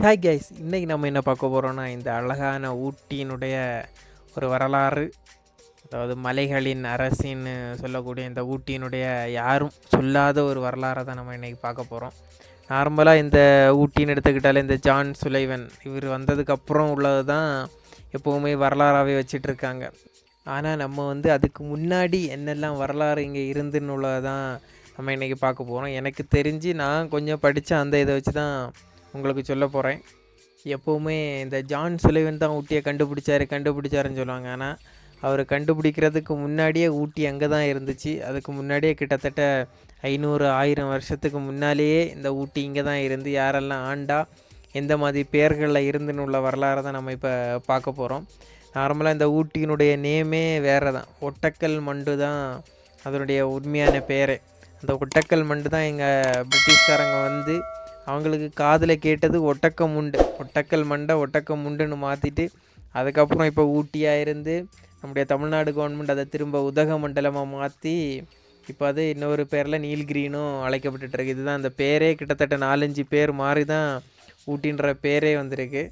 Hi guys, இன்றைக்கி நம்ம என்ன பார்க்க போகிறோன்னா இந்த அழகான ஊட்டியினுடைய ஒரு வரலாறு. அதாவது மலைகளின் அரசின்னு சொல்லக்கூடிய இந்த ஊட்டியினுடைய யாரும் சொல்லாத ஒரு வரலாறை தான் நம்ம இன்றைக்கி பார்க்க போகிறோம். நார்மலாக இந்த ஊட்டின்னு எடுத்துக்கிட்டாலே இந்த ஜான் சுலைவன் இவர் வந்ததுக்கப்புறம் உள்ளது தான் எப்போவுமே வரலாறாகவே வச்சிட்ருக்காங்க. ஆனால் நம்ம அதுக்கு முன்னாடி என்னெல்லாம் வரலாறு இங்கே இருந்துன்னு உள்ளது தான் நம்ம இன்றைக்கி பார்க்க போகிறோம். எனக்கு தெரிஞ்சு நான் கொஞ்சம் படித்த அந்த இதை வச்சு தான் உங்களுக்கு சொல்ல போகிறேன். எப்போவுமே இந்த ஜான் சுலைவன் தான் ஊட்டியை கண்டுபிடிச்சாருன்னு சொல்லுவாங்க. ஆனால் அவர் கண்டுபிடிக்கிறதுக்கு முன்னாடியே ஊட்டி அங்கே தான் இருந்துச்சு. அதுக்கு முன்னாடியே கிட்டத்தட்ட 500-1000 வருஷத்துக்கு முன்னாலேயே இந்த ஊட்டி இங்கே தான் இருந்து யாரெல்லாம் ஆண்டா எந்த மாதிரி பேர்களில் இருந்துன்னு உள்ள வரலாறு தான் நம்ம இப்போ பார்க்க போகிறோம். நார்மலாக இந்த ஊட்டியினுடைய நேமே வேறு தான். ஒட்டக்கல் மண்டு தான் அதனுடைய உண்மையான பேரே. அந்த ஒட்டக்கல் மண்டு தான் எங்கள் பிரிட்டிஷ்காரங்க அவங்களுக்கு காதில் கேட்டது ஒட்டக்கல் மண்டை ஒட்டக்க முண்டுன்னு மாற்றிட்டு அதுக்கப்புறம் இப்போ ஊட்டியாக இருந்து நம்முடைய தமிழ்நாடு கவர்மெண்ட் அதை திரும்ப உதகமண்டலமாக மாற்றி இப்போ அது இன்னொரு பேரில் நீல்கிரினும் அழைக்கப்பட்டுருக்கு. இதுதான் அந்த பேரே கிட்டத்தட்ட 4-5 பேர் மாறி தான் ஊட்டின்ற பேரே வந்திருக்கு.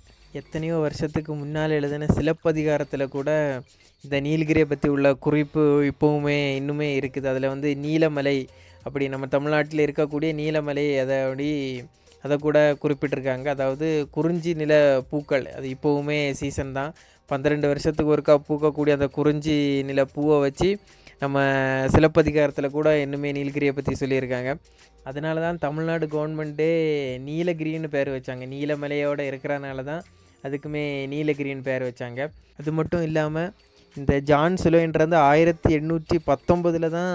எத்தனையோ வருஷத்துக்கு முன்னால் எழுதின சிலப்பதிகாரத்தில் கூட இந்த நீலகிரியை பற்றி உள்ள குறிப்பு இப்போவுமே இன்னுமே இருக்குது. அதில் நீலமலை அப்படி நம்ம தமிழ்நாட்டில் இருக்கக்கூடிய நீலமலை அதை கூட குறிப்பிட்டிருக்காங்க. அதாவது குறிஞ்சி நில பூக்கள் அது இப்போவுமே சீசன் தான். 12 வருஷத்துக்கு ஒருக்கா பூக்கக்கூடிய அந்த குறிஞ்சி நில பூவை வச்சு நம்ம சிலப்பதிகாரத்தில் கூட இன்னுமே நீலகிரியை பற்றி சொல்லியிருக்காங்க. அதனால தான் தமிழ்நாடு கவர்மெண்ட்டே நீலகிரின்னு பேர் வச்சாங்க. நீலமலையோடு இருக்கிறனால தான் அதுக்குமே நீலகிரின்னு பேர் வச்சாங்க. அது மட்டும் இல்லாமல் இந்த ஜான் சுலைவன்றது 1819 தான்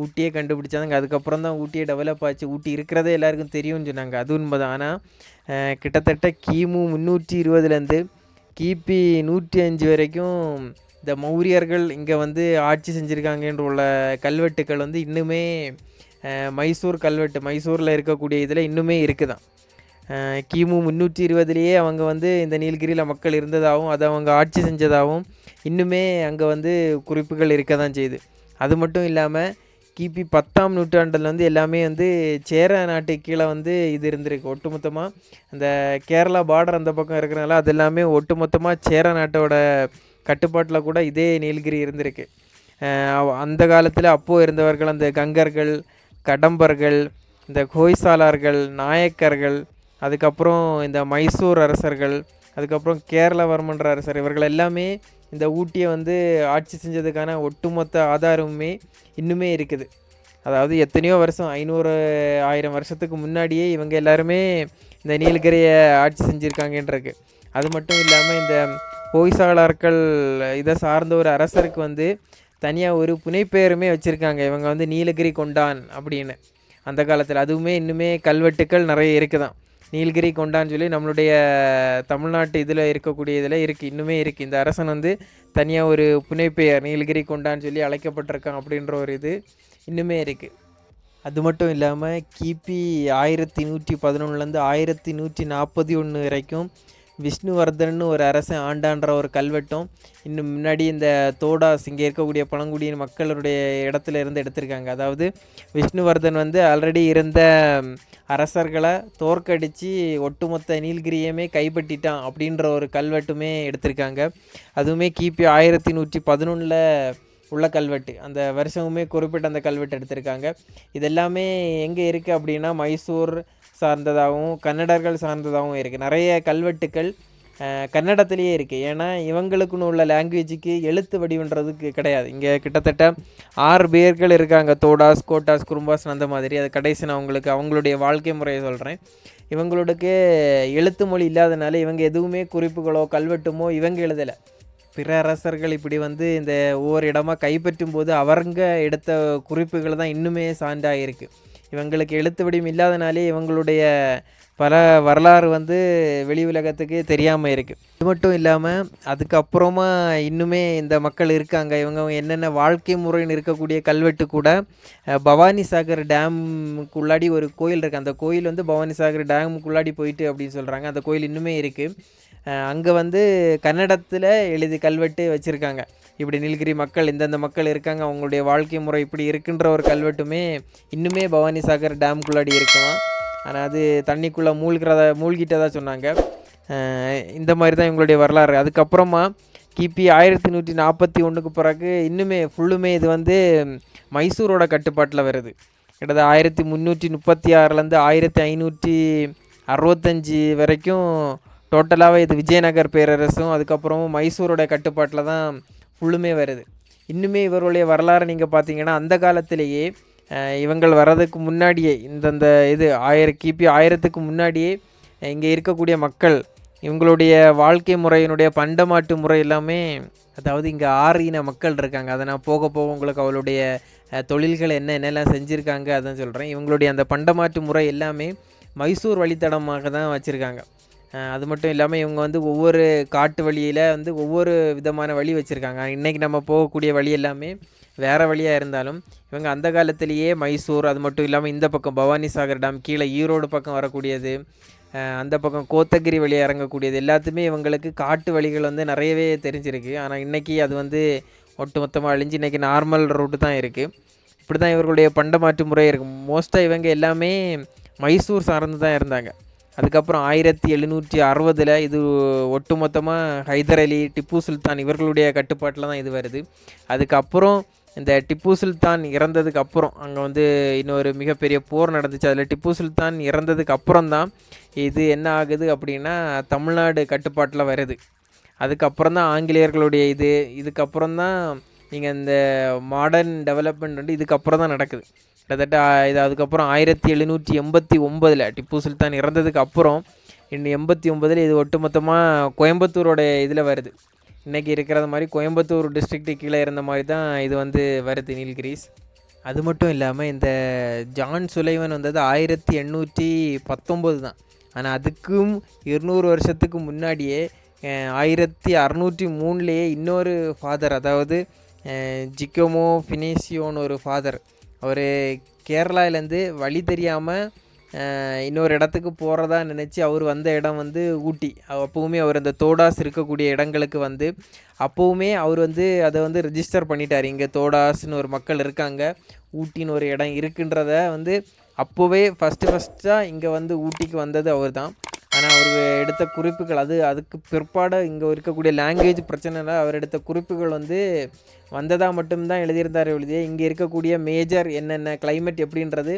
ஊட்டியே கண்டுபிடிச்சாங்க. அதுக்கப்புறம் தான் ஊட்டியே டெவலப் ஆச்சு. ஊட்டி இருக்கிறதே எல்லாருக்கும் தெரியும்னு சொன்னாங்க. அது உண்மை தான். ஆனால் கிட்டத்தட்ட கிமு 320 கிபி 105 வரைக்கும் இந்த மௌரியர்கள் இங்கே ஆட்சி செஞ்சுருக்காங்கன்ற உள்ள கல்வெட்டுக்கள் இன்னுமே மைசூர் கல்வெட்டு மைசூரில் இருக்கக்கூடிய இதில் இன்னுமே இருக்குதான். கிமு 320 அவங்க இந்த நீலகிரியில் மக்கள் இருந்ததாகவும் அதை அவங்க ஆட்சி செஞ்சதாகவும் இன்னுமே அங்கே குறிப்புகள் இருக்க தான் செய்யுது. அது மட்டும் இல்லாமல் கிபி 10ஆம் நூற்றாண்டில் எல்லாமே சேர நாட்டு கீழே இது இருந்திருக்கு. ஒட்டுமொத்தமாக அந்த கேரளா பார்டர் அந்த பக்கம் இருக்கிறனால அது எல்லாமே ஒட்டுமொத்தமாக சேர நாட்டோட கட்டுப்பாட்டில் கூட இதே நீலகிரி இருந்திருக்கு. அந்த காலத்தில் அப்போது இருந்தவர்கள் அந்த கங்கர்கள், கடம்பர்கள், இந்த ஹோய்சாலார்கள், நாயக்கர்கள், அதுக்கப்புறம் இந்த மைசூர் அரசர்கள், அதுக்கப்புறம் கேரளவர்மன்ற அரசர் இவர்கள் எல்லாமே இந்த ஊட்டியை ஆட்சி செஞ்சதுக்கான ஒட்டுமொத்த ஆதாரமுமே இன்னுமே இருக்குது. அதாவது எத்தனையோ வருஷம் 500-1000 வருஷத்துக்கு முன்னாடியே இவங்க எல்லாருமே இந்த நீலகிரியை ஆட்சி செஞ்சுருக்காங்கன்றிருக்கு. அது மட்டும் இல்லாமல் இந்த ஹோய்சாலார்கள் இதை சார்ந்த ஒரு அரசருக்கு தனியாக ஒரு புனைப்பெயருமே வச்சுருக்காங்க. இவங்க நீலகிரி கொண்டான் அப்படின்னு அந்த காலத்தில். அதுவுமே இன்னுமே கல்வெட்டுக்கள் நிறைய இருக்குதான். நீலகிரி கொண்டான்னு சொல்லி நம்மளுடைய தமிழ்நாட்டு இதில் இருக்கக்கூடிய இதில் இருக்குது, இன்னுமே இருக்குது. இந்த அரசன் தனியாக ஒரு புனைப்பெயர் நீலகிரி கொண்டான்னு சொல்லி அழைக்கப்பட்டிருக்கான் அப்படின்ற ஒரு இது இன்னுமே இருக்குது. அது மட்டும் இல்லாமல் கிபி 1111 1141 வரைக்கும் விஷ்ணுவர்தன்னு ஒரு அரசன் ஆண்டான்ற ஒரு கல்வெட்டும் இன்னும் முன்னாடி இந்த தோடாஸ் இங்கே இருக்கக்கூடிய பழங்குடியின் மக்களுடைய இடத்துல இருந்து எடுத்திருக்காங்க. அதாவது விஷ்ணுவர்தன் ஆல்ரெடி இருந்த அரசர்களை தோற்கடித்து ஒட்டுமொத்த நீலகிரியமே கைப்பற்றிட்டான் அப்படின்ற ஒரு கல்வெட்டுமே எடுத்திருக்காங்க. அதுவுமே கிபி 1111 உள்ள கல்வெட்டு. அந்த வருஷமுமே குறிப்பிட்ட அந்த கல்வெட்டு எடுத்திருக்காங்க. இதெல்லாமே எங்கே இருக்குது அப்படின்னா மைசூர் சார்ந்ததாகவும் கன்னடர்கள் சார்ந்ததாகவும் இருக்குது. நிறைய கல்வெட்டுக்கள் கன்னடத்துலேயே இருக்குது. ஏன்னா இவங்களுக்குன்னு உள்ள லாங்குவேஜுக்கு எழுத்து வடிவன்றதுக்கு கிடையாது. இங்கே கிட்டத்தட்ட 6 பேர்கள் இருக்காங்க. தோடாஸ், கோட்டாஸ், குறும்பாஸ் அந்த மாதிரி. அது கடைசி நான் அவங்களுடைய வாழ்க்கை முறையை சொல்கிறேன். இவங்களுக்கு எழுத்து மொழி இல்லாதனால இவங்க எதுவுமே குறிப்புகளோ கல்வெட்டுமோ இவங்க எழுதலை. பிற அரசர்கள் இப்படி இந்த ஒவ்வொரு இடமா கைப்பற்றும் போது அவங்க எடுத்த குறிப்புகள் தான் இன்னுமே சான்றாக இருக்குது. இவங்களுக்கு எழுத்து வடிவம் இல்லாதனாலே இவங்களுடைய பல வரலாறு வெளி உலகத்துக்கு தெரியாமல் இருக்குது. இது மட்டும் இல்லாமல் அதுக்கப்புறமா இன்னுமே இந்த மக்கள் இருக்காங்க. இவங்க என்னென்ன வாழ்க்கை முறைன்னு இருக்கக்கூடிய கல்வெட்டு கூட பவானி சாகர் டேமுக்குள்ளாடி ஒரு கோயில் இருக்குது. அந்த கோயில் பவானி சாகர் டேமுக்குள்ளாடி போயிட்டு அப்படின்னு சொல்கிறாங்க. அந்த கோயில் இன்னுமே இருக்குது. அங்கே கன்னடத்தில் எழுதி கல்வெட்டு வச்சுருக்காங்க. இப்படி நீலகிரி மக்கள் இந்தந்த மக்கள் இருக்காங்க, அவங்களுடைய வாழ்க்கை முறை இப்படி இருக்குன்ற ஒரு கல்வெட்டுமே இன்னுமே பவானி சாகர் டேமுக்குள்ளாடி இருக்குமா. ஆனால் அது தண்ணிக்குள்ளே மூழ்கிட்டதா சொன்னாங்க. இந்த மாதிரி தான் இவங்களுடைய வரலாறு. அதுக்கப்புறமா கிபி 1141க்கு பிறகு இன்னுமே ஃபுல்லுமே இது வந்து மைசூரோட கட்டுப்பாட்டில் வருது. கிட்டத்தட்ட 1336லேருந்து 1565 வரைக்கும் டோட்டலாகவே இது விஜயநகர் பேரரசும் அதுக்கப்புறமும் மைசூரோட கட்டுப்பாட்டில் தான் ஃபுல்லுமே வருது. இன்னுமே இவருடைய வரலாறு நீங்கள் பார்த்தீங்கன்னா அந்த காலத்திலேயே இவங்கள் வர்றதுக்கு முன்னாடியே இந்தந்த இது கிபி 1000க்கு முன்னாடியே இங்கே இருக்கக்கூடிய மக்கள் இவங்களுடைய வாழ்க்கை முறையினுடைய பண்டமாட்டு முறை எல்லாமே, அதாவது இங்கே 6 இன மக்கள் இருக்காங்க. அதை நான் போக போக உங்களுக்கு அவளுடைய தொழில்கள் என்னென்னலாம் செஞ்சுருக்காங்க அதான் சொல்கிறேன். இவங்களுடைய அந்த பண்டமாட்டு முறை எல்லாமே மைசூர் வழித்தடமாக தான் வச்சுருக்காங்க. அது மட்டும் இல்லாமல் இவங்க வந்து ஒவ்வொரு காட்டு வழியில் வந்து ஒவ்வொரு விதமான வழி வச்சுருக்காங்க. இன்றைக்கி நம்ம போகக்கூடிய வழி எல்லாமே வேறு வழியாக இருந்தாலும் இவங்க அந்த காலத்திலேயே மைசூர், அது மட்டும் இல்லாமல் இந்த பக்கம் பவானி சாகர் டேம், கீழே ஈரோடு பக்கம் வரக்கூடியது, அந்த பக்கம் கோத்தகிரி வழியாக இறங்கக்கூடியது எல்லாத்துமே இவங்களுக்கு காட்டு வழிகள் வந்து நிறையவே தெரிஞ்சிருக்கு. ஆனால் இன்றைக்கி அது வந்து ஒட்டு மொத்தமாக அழிஞ்சு இன்றைக்கி நார்மல் ரூட்டு தான் இருக்குது. இப்படி தான் இவர்களுடைய பண்டமாற்று முறை இருக்குது. மோஸ்ட்டாக இவங்க எல்லாமே மைசூர் சார்ந்து தான் இருந்தாங்க. அதுக்கப்புறம் 1760 இது ஒட்டுமொத்தமாக ஹைதர் அலி, டிப்பு சுல்தான் இவர்களுடைய கட்டுப்பாட்டில் தான் இது வருது. அதுக்கப்புறம் இந்த டிப்பு சுல்தான் இறந்ததுக்கு அப்புறம் அங்கே வந்து இன்னொரு மிகப்பெரிய போர் நடந்துச்சு. அதில் டிப்பு சுல்தான் இறந்ததுக்கு அப்புறம் தான் இது என்ன ஆகுது அப்படின்னா தமிழ்நாடு கட்டுப்பாட்டில் வருது. அதுக்கப்புறம் தான் ஆங்கிலேயர்களுடைய இதுக்கப்புறம் தான் நீங்கள் இந்த மாடர்ன் டெவலப்மெண்ட் வந்து இதுக்கப்புறம் தான் நடக்குது. கிட்டத்தட்ட இது அதுக்கப்புறம் 1789 டிப்பு சுல்தான் இறந்ததுக்கு அப்புறம் 89 இது ஒட்டுமொத்தமாக கோயம்புத்தூரோட இதில் வருது. இன்றைக்கி இருக்கிறது மாதிரி கோயம்புத்தூர் டிஸ்ட்ரிக்ட்டு கீழே இருந்த மாதிரி தான் இது வந்து வருது, நீல்கிரிஸ். அது மட்டும் இல்லாமல் இந்த ஜான் சுலைவன் வந்தது 1819 தான். ஆனால் அதுக்கும் 200 வருஷத்துக்கு முன்னாடியே 1603 இன்னொரு ஃபாதர், அதாவது ஜிக்கோமோ ஃபினிசியோன்னு ஒரு ஃபாதர், அவர் கேரளாவிலேருந்து வழி தெரியாமல் இன்னொரு இடத்துக்கு போகிறதா நினச்சி அவர் வந்த இடம் வந்து ஊட்டி. அப்போவுமே அவர் அந்த தோடாஸ் இருக்கக்கூடிய இடங்களுக்கு வந்து அப்போவுமே அவர் வந்து அதை வந்து ரிஜிஸ்டர் பண்ணிட்டார். இங்கே தோடாஸ்னு ஒரு மக்கள் இருக்காங்க, ஊட்டின்னு ஒரு இடம் இருக்குன்றத வந்து அப்போவே ஃபஸ்ட்டாக இங்கே வந்து ஊட்டிக்கு வந்தது அவர் தான். ஆனால் அவர் எடுத்த குறிப்புகள் அதுக்கு பிற்பாடு இங்கே இருக்கக்கூடிய லாங்குவேஜ் பிரச்சனைல அவர் எடுத்த குறிப்புகள் வந்து வந்ததாக மட்டும்தான் எழுதியிருந்தார். இங்கே இருக்கக்கூடிய மேஜர் என்னென்ன கிளைமேட் எப்படின்றது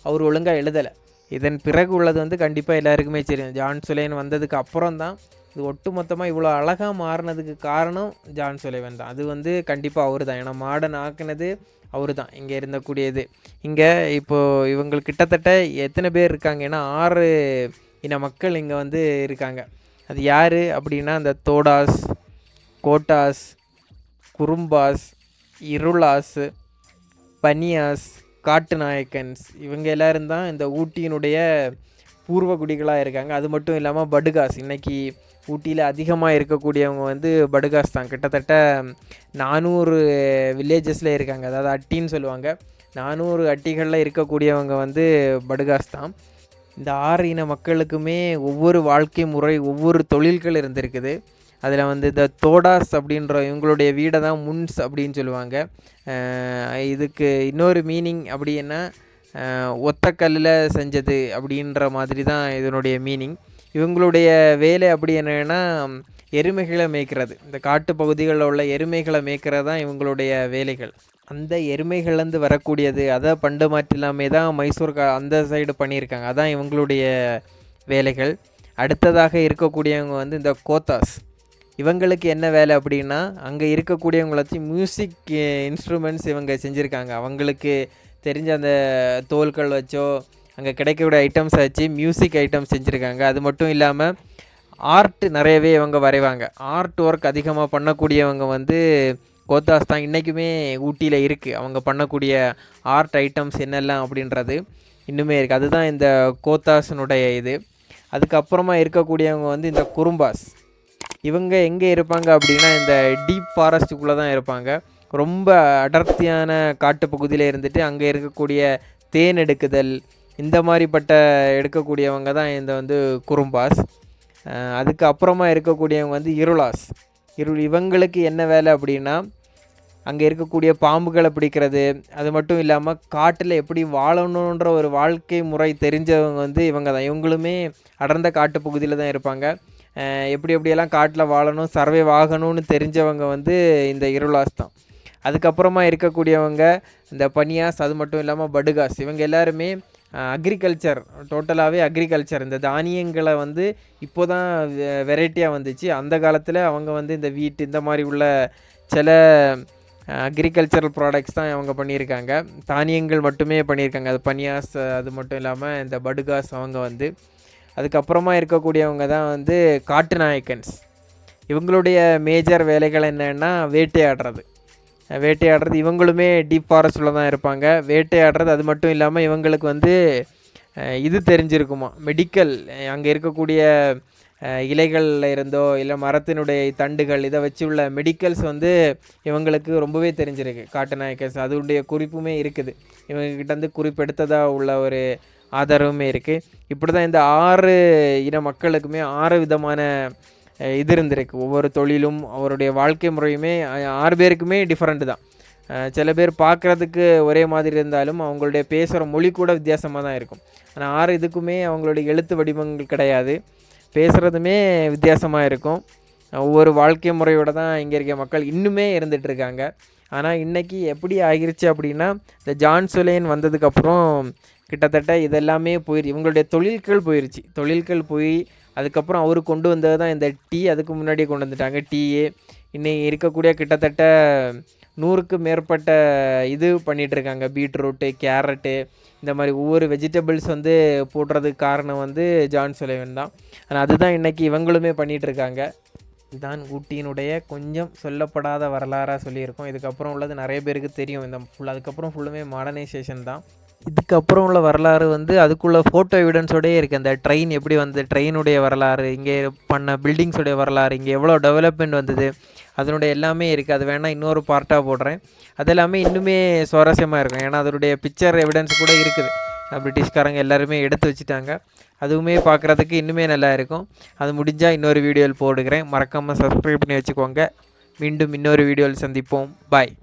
அவர் ஒழுங்காக எழுதலை. இதன் பிறகு உள்ளது வந்து கண்டிப்பாக எல்லாருக்குமே தெரியும். ஜான் சுலைவன் வந்ததுக்கு அப்புறம் தான் இது ஒட்டு மொத்தமாக இவ்வளோ அழகாக மாறினதுக்கு காரணம் ஜான் சுலைவன் தான். அது வந்து கண்டிப்பாக அவர் தான். ஏன்னா மாடர்ன் ஆக்குனது அவர் தான். இங்கே இருந்தக்கூடியது இங்கே இப்போது இவங்களுக்கு கிட்டத்தட்ட எத்தனை பேர் இருக்காங்க, ஏன்னா 6 இன மக்கள் இங்கே வந்து இருக்காங்க. அது யார் அப்படின்னா அந்த தோடாஸ், கோட்டாஸ், குறும்பாஸ், இருளாஸ், பனியாஸ், காட்டுநாயக்கன்ஸ் இவங்க எல்லோரும் தான் இந்த ஊட்டியினுடைய பூர்வகுடிகளாக இருக்காங்க. அது மட்டும் இல்லாமல் படுகாஸ், இன்றைக்கி ஊட்டியில் அதிகமாக இருக்கக்கூடியவங்க வந்து படுகாஸ் தான். கிட்டத்தட்ட 400 வில்லேஜஸில் இருக்காங்க, அதாவது அட்டின்னு சொல்லுவாங்க. 400 அட்டிகளில் இருக்கக்கூடியவங்க வந்து படுகாஸ் தான். இந்த 6 இன மக்களுக்குமே ஒவ்வொரு வாழ்க்கை முறை, ஒவ்வொரு தொழில்கள் இருந்திருக்குது. அதில் வந்து இந்த தோடாஸ் அப்படின்ற இவங்களுடைய வீடை தான் முன்ஸ் அப்படின்னு சொல்லுவாங்க. இதுக்கு இன்னொரு மீனிங் அப்படின்னா ஒத்தக்கல்லில் செஞ்சது அப்படின்ற மாதிரி தான் இதனுடைய மீனிங். இவங்களுடைய வேலை அப்படி என்னென்னா எருமைகளை மேய்க்கிறது. இந்த காட்டு பகுதிகளில் உள்ள எருமைகளை மேய்க்கிறது தான் இவங்களுடைய வேலைகள். அந்த எருமைகள்லேருந்து வரக்கூடியது அதை பண்டு மாற்றிலாமே தான் மைசூர் அந்த சைடு பண்ணியிருக்காங்க. அதான் இவங்களுடைய வேலைகள். அடுத்ததாக இருக்கக்கூடியவங்க வந்து இந்த கோத்தாஸ். இவங்களுக்கு என்ன வேலை அப்படின்னா அங்கே இருக்கக்கூடியவங்களாச்சும் மியூசிக் இன்ஸ்ட்ருமெண்ட்ஸ் இவங்க செஞ்சுருக்காங்க. அவங்களுக்கு தெரிஞ்ச அந்த தோல்கள் வச்சோ அங்கே கிடைக்கக்கூடிய ஐட்டம்ஸை வச்சு மியூசிக் ஐட்டம்ஸ் செஞ்சுருக்காங்க. அது மட்டும் இல்லாமல் ஆர்ட் நிறையவே இவங்க வரைவாங்க. ஆர்ட் ஒர்க் அதிகமாக பண்ணக்கூடியவங்க வந்து கோத்தாஸ் தான். இன்றைக்குமே ஊட்டியில் இருக்குது அவங்க பண்ணக்கூடிய ஆர்ட் ஐட்டம்ஸ் என்னெல்லாம் அப்படின்றது இன்னுமே இருக்குது. அதுதான் இந்த கோத்தாஸினுடைய இது. அதுக்கப்புறமா இருக்கக்கூடியவங்க வந்து இந்த குறும்பாஸ். இவங்க எங்கே இருப்பாங்க அப்படின்னா இந்த டீப் ஃபாரஸ்ட்டுக்குள்ளே தான் இருப்பாங்க. ரொம்ப அடர்த்தியான காட்டு பகுதியில் இருந்துட்டு அங்கே இருக்கக்கூடிய தேன் எடுக்குதல் இந்த மாதிரிப்பட்ட எடுக்கக்கூடியவங்க தான் இந்த வந்து குறும்பாஸ். அதுக்கு அப்புறமா இருக்கக்கூடியவங்க வந்து இருளாஸ். இவங்களுக்கு என்ன வேலை அப்படின்னா அங்கே இருக்கக்கூடிய பாம்புகளை பிடிக்கிறது, அது மட்டும் இல்லாமல் காட்டில் எப்படி வாழணுன்ற ஒரு வாழ்க்கை முறை தெரிஞ்சவங்க வந்து இவங்க தான். இவங்களுமே அடர்ந்த காட்டு பகுதியில் தான் இருப்பாங்க. எப்படியெல்லாம் காட்டில் வாழணும், சர்வைவ் ஆகணும்னு தெரிஞ்சவங்க வந்து இந்த இருளாஸ் தான். அதுக்கப்புறமா இருக்கக்கூடியவங்க இந்த பனியாஸ், அது மட்டும் இல்லாமல் படுகாஸ். இவங்க எல்லாருமே அக்ரிகல்ச்சர், டோட்டலாகவே அக்ரிகல்ச்சர். இந்த தானியங்களை வந்து இப்போ தான் வெரைட்டியாக வந்துச்சு. அந்த காலத்தில் அவங்க வந்து இந்த வீட்டு இந்த மாதிரி உள்ள சில அக்ரிகல்ச்சரல் ப்ராடக்ட்ஸ் தான் அவங்க பண்ணியிருக்காங்க. தானியங்கள் மட்டுமே பண்ணியிருக்காங்க. அது பனியாஸ், அது மட்டும் இல்லாமல் இந்த படுகாஸ் அவங்க வந்து. அதுக்கப்புறமா இருக்கக்கூடியவங்க தான் வந்து காட்டு நாயக்கன்ஸ். இவங்களுடைய மேஜர் வேலைகள் என்னென்னா வேட்டையாடுறது. இவங்களுமே டீப் ஃபாரஸ்ட்டில் தான் இருப்பாங்க. வேட்டையாடுறது, அது மட்டும் இல்லாமல் இவங்களுக்கு வந்து இது தெரிஞ்சிருக்குமா, மெடிக்கல், அங்கே இருக்கக்கூடிய இலைகளில் இருந்தோ இல்லை மரத்தினுடைய தண்டுகள் இதை வச்சு உள்ள மெடிக்கல்ஸ் வந்து இவங்களுக்கு ரொம்பவே தெரிஞ்சிருக்கு காட்டு நாயக்கன்ஸ். அதனுடைய குறிப்புமே இருக்குது. இவங்ககிட்ட வந்து குறிப்பெடுத்ததாக உள்ள ஒரு ஆதாரமுமே இருக்குது. இப்படி தான் இந்த 6 இன மக்களுக்குமே 6 விதமான இது இருந்திருக்கு. ஒவ்வொரு தொழிலும் அவருடைய வாழ்க்கை முறையுமே 6 பேருக்குமே டிஃப்ரெண்ட்டு தான். சில பேர் பார்க்குறதுக்கு ஒரே மாதிரி இருந்தாலும் அவங்களுடைய பேசுகிற மொழி கூட வித்தியாசமாக தான் இருக்கும். ஆனால் 6 இதுக்குமே அவங்களுடைய எழுத்து வடிவங்கள் கிடையாது. பேசுகிறதுமே வித்தியாசமாக இருக்கும். ஒவ்வொரு வாழ்க்கை முறையோடு தான் இங்கே இருக்க மக்கள் இன்னுமே இருந்துகிட்ருக்காங்க. ஆனால் இன்றைக்கி எப்படி ஆகிருச்சு அப்படின்னா, இந்த ஜான் சுலேன் வந்ததுக்கப்புறம் கிட்டத்தட்ட இதெல்லாமே இவங்களுடைய தொழில்கள் போய் அதுக்கப்புறம் அவர் கொண்டு வந்தது தான் இந்த டீ. அதுக்கு முன்னாடியே கொண்டு வந்துட்டாங்க டீயே. இன்னைக்கு இருக்கக்கூடிய கிட்டத்தட்ட 100க்கு மேற்பட்ட இது பண்ணிகிட்ருக்காங்க. பீட்ரூட்டு, கேரட்டு, இந்த மாதிரி ஒவ்வொரு வெஜிடபிள்ஸ் வந்து போடுறதுக்கு காரணம் வந்து ஜான் சுலைவன் தான். ஆனால் அதுதான் இன்றைக்கி இவங்களுமே பண்ணிகிட்ருக்காங்க. இதுதான் ஊட்டியினுடைய கொஞ்சம் சொல்லப்படாத வரலாறாக சொல்லியிருக்கோம். இதுக்கப்புறம் உள்ளது நிறைய பேருக்கு தெரியும். அதுக்கப்புறம் ஃபுல்லுமே மாடர்னைசேஷன் தான். இதுக்கப்புறம் உள்ள வரலாறு வந்து அதுக்குள்ள ஃபோட்டோ எவிடன்ஸோடயே இருக்குது. அந்த ட்ரெயின் எப்படி வந்தது, ட்ரெயினுடைய வரலாறு, இங்கே பண்ண பில்டிங்ஸோடைய வரலாறு, இங்கே எவ்வளோ டெவலப்மெண்ட் வந்தது, அதனுடைய எல்லாமே இருக்குது. அது வேணால் இன்னொரு பார்ட்டாக போடுறேன். அது எல்லாமே இன்னுமே சுவாரஸ்யமாக இருக்கும். ஏன்னா அதனுடைய பிக்சர் எவிடன்ஸ் கூட இருக்குது. பிரிட்டிஷ்காரங்க எல்லாருமே எடுத்து வச்சுட்டாங்க. அதுவுமே பார்க்குறதுக்கு இன்னுமே நல்லா இருக்கும். அது முடிஞ்சால் இன்னொரு வீடியோவில் போடுகிறேன். மறக்காமல் சப்ஸ்கிரைப் பண்ணி வச்சுக்கோங்க. மீண்டும் இன்னொரு வீடியோவில் சந்திப்போம். பாய்.